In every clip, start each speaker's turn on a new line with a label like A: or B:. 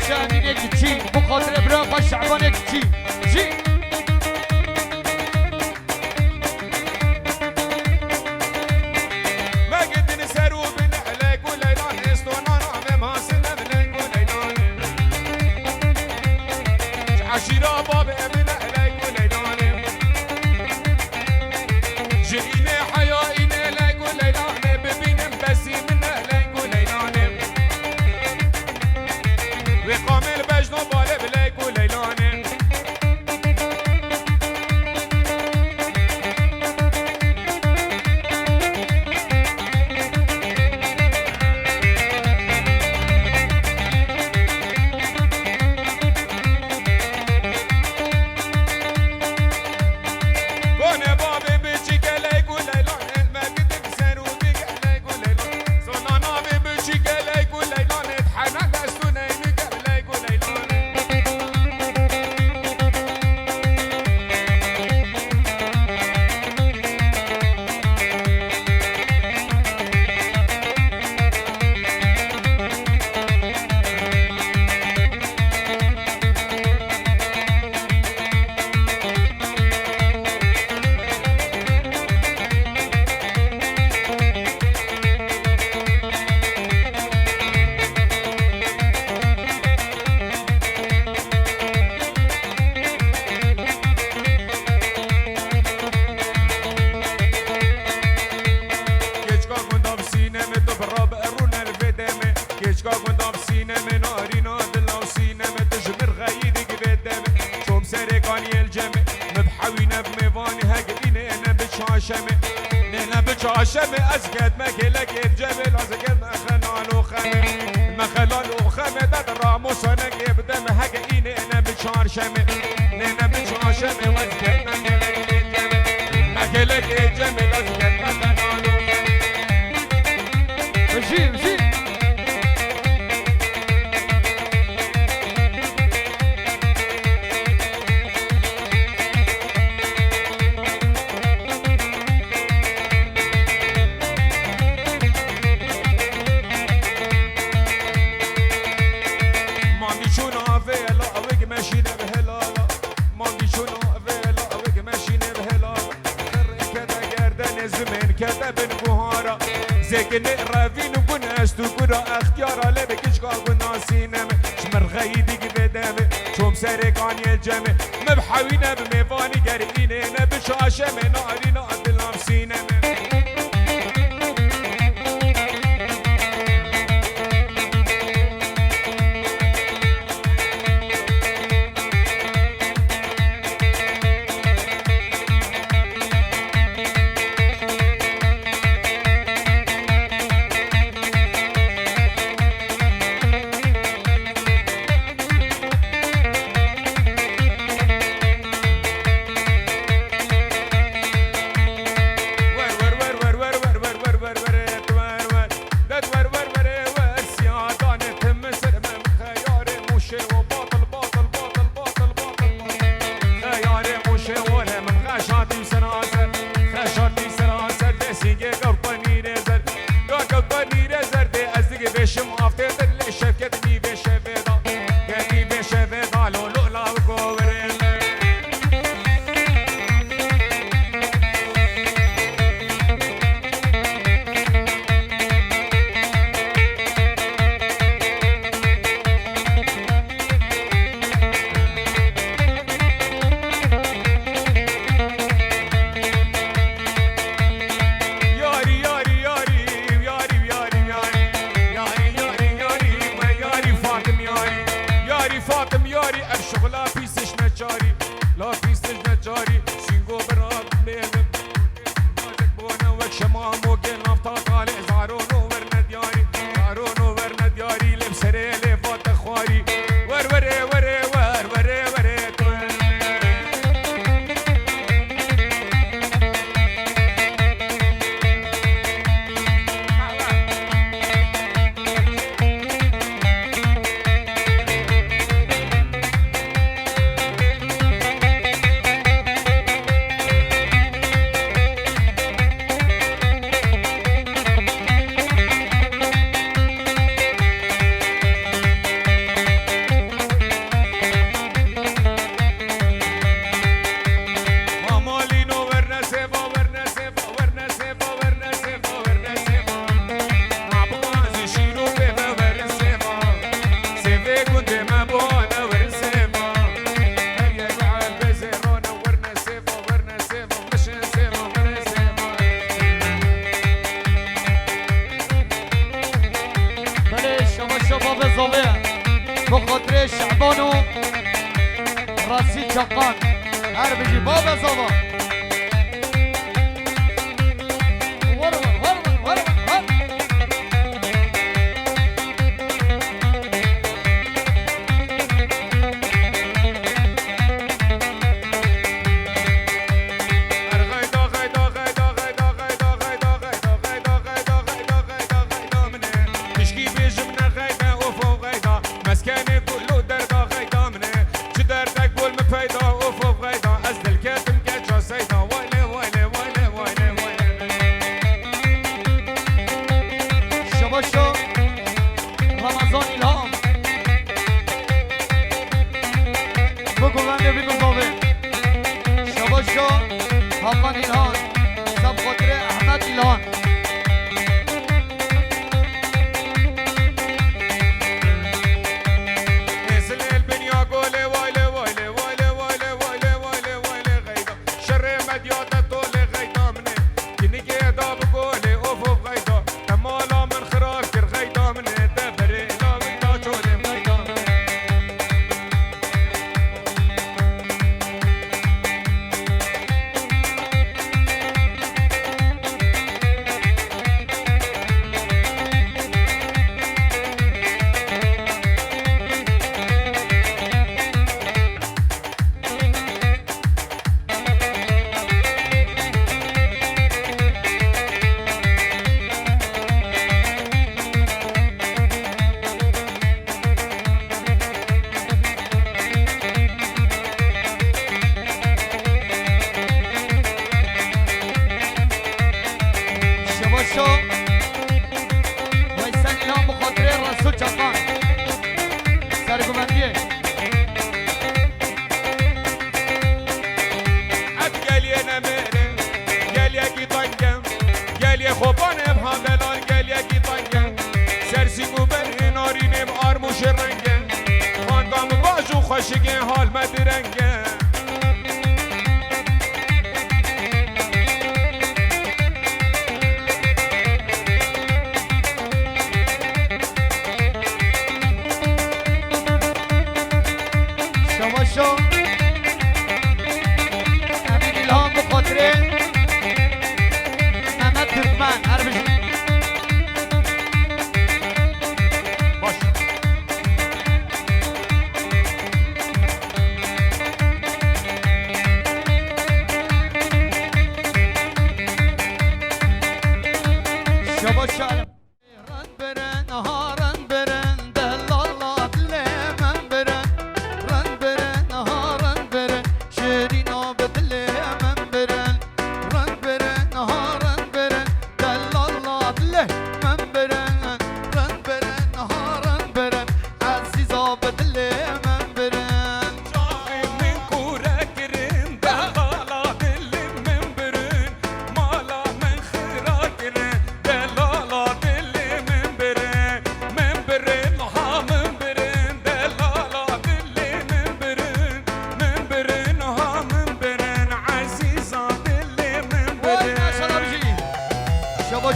A: سامينك تجي بخاطر برافا شعبانك تجي جي
B: ما قد نسرو بالعلاق وليلان اسطونا نعمم هاسنا بلنق وليلان عشيرة بابا بالعلاق وليلان جئينا حيائنا لاق وليلان ببينم بسي من لاق وليلان وقام البجن بالي بلاق وليلان كون بابي بيجي قلاق وليلان ما قد بسرو بقلاق وليلان صنانا بيجي قلاق وليلان اتحنى دستونين قلاق وليلان كيشكا كنت بسينما تبرب الرونا الفدامة كيشكا كنت بسينما نارينا دلا وسينما تجمر غايدك بدامة شوم سرقاني الجامع مبحوينا بميفاني هاقلينا انا بتشاشمة انا بتشاشمة ازقد ما كلك الجبل ازقد ما خلالو خامة ما خلالو خامة داد راموس انا جيب دم هاقلينا انا بتشاشمة انا بتشاشمة وازقد ما كلك الجبل ما كلك الجبل ازقد ما خلالو
A: مشي مشي
B: مامي شونا فيلا اوك ماشينا بهلالا مامي شونا فيلا اوك ماشينا بهلالا كذا قردن الزمن كذا بن بهارا زيك نقرا فين كن استو كرا اختيارا لبكش كنا سينما شمر غيدك بدامه شوم سرقاني الجامع مبحوينا بميفاني قرقينا بشاشمه نارينا دلام سينما
A: شباب زاویه بخاطر شعبان و راسی چقان هر بجی باب زاوا حقان الهان سب خاطر احمد الهان
B: نزل البنيا قولي وايلي وايلي وايلي وايلي وايلي وايلي وايلي غيدا شر مديات طولي غيدا مني كني قيدا بقولي اوف اوف غيدا تمالا من خرال كر غيدا مني دبري لا غيدا شولي غيدا خوشگه حال مدرنگه
A: شما شو امین الهام بخاطر محمد ترکمن هر بجی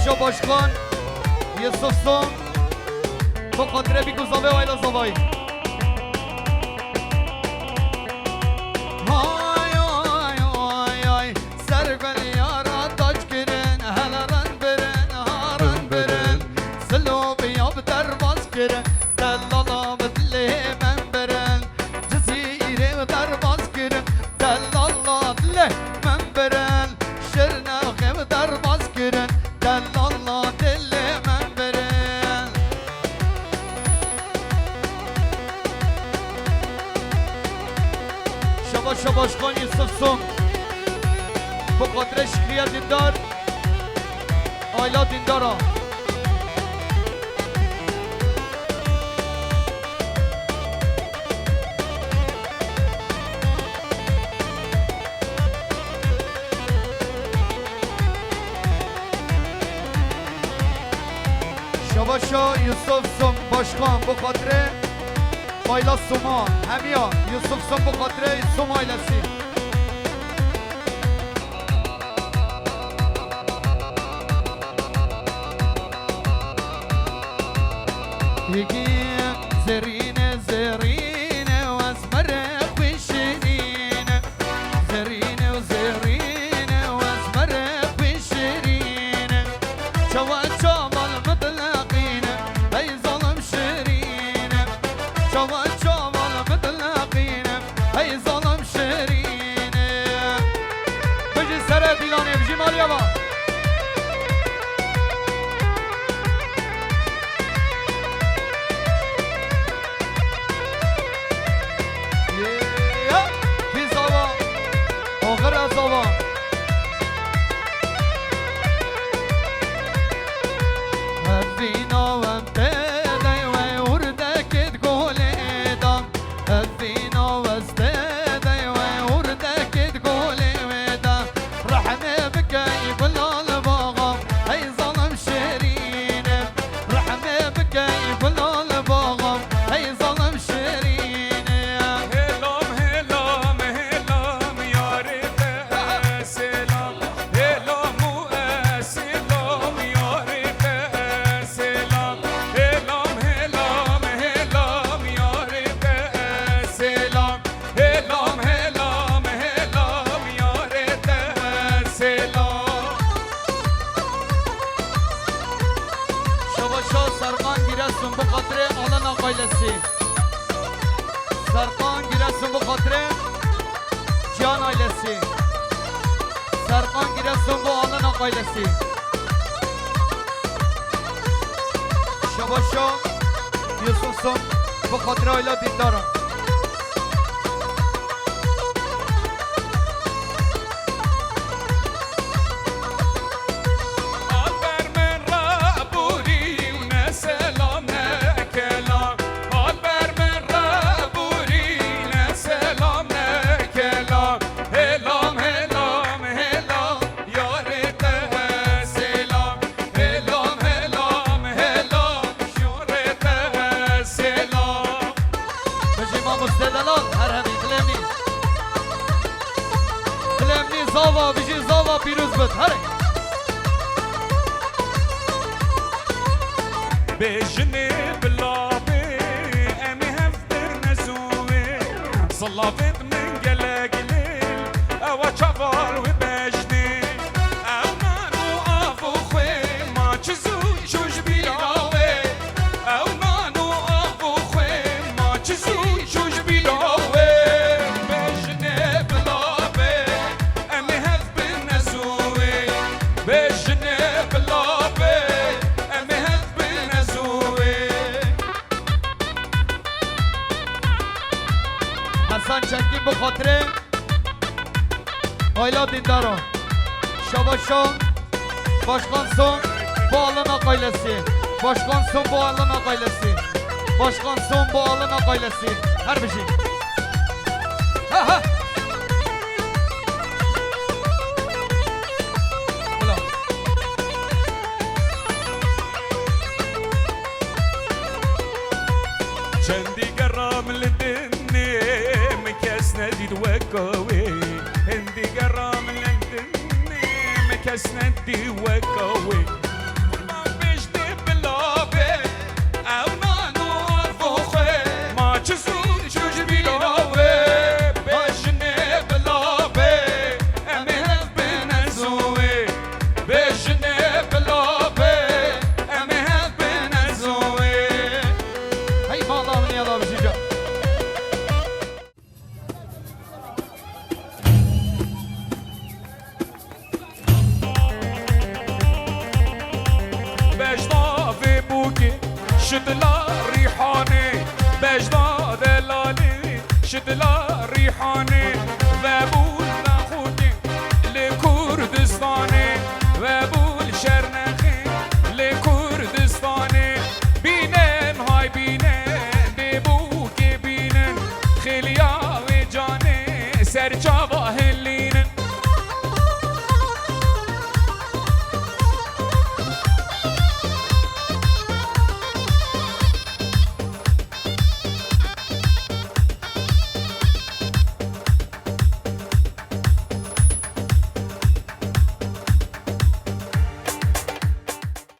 A: شو باشکن یوسف سون با خاطر بیگوزاوه و ایلا زاوایی های های های های سر گل یارا تاج کرن هلا رن برن هارن برن سلو بیاب در باز کرن دلالا بدلی من برن جزیره در باز کرن دلالا دله من برن شرناخم در باز کرن دلالا دل من برن شباش کن یوسف سوم با خاطر شکریه دیندار آیلا دیندارا شباشا یوسف سوم باشکان با خاطر آیلا سوما همیا یوسف سوم با خاطر سوما آیلاسی يجي زرينة زرينة واسمرق والشرينة زرينة وزرينة واسمرق والشرينة شوات شوال مطلقينة هي ظلم شرينة شوات شوال مطلقينة هي ظلم شرينة بجي سرى ديلاني بجي ماليابا سرقان گیرسون bu خاطره Cihan ailesi Serkan Giresun bu Alanak ailesi Şabaşo Yusuf'sun bu خاطره dindarım زاوا بيجي زاوا بيروز بد هري
B: بجني باللابي امي هفتر نزوي صلافت من قلاقليل او شفر وبجني او نانو افو خوي ما تشزو شوش بيلاوي او نانو افو خوي ما تشزو شوش بيلاوي بجني باللابي
A: حسن چنگی به خاطر آیلا دینداران شاباشان باشقان سون با آلان آقایلسی باشقان سون با آلان آقایلسی باشقان سون با آلان آقایلسی هر بشین ها ها
B: چندی گرام لدنی مکس ندید وکاوی هندی گرام لدنی مکس ندید وکاوی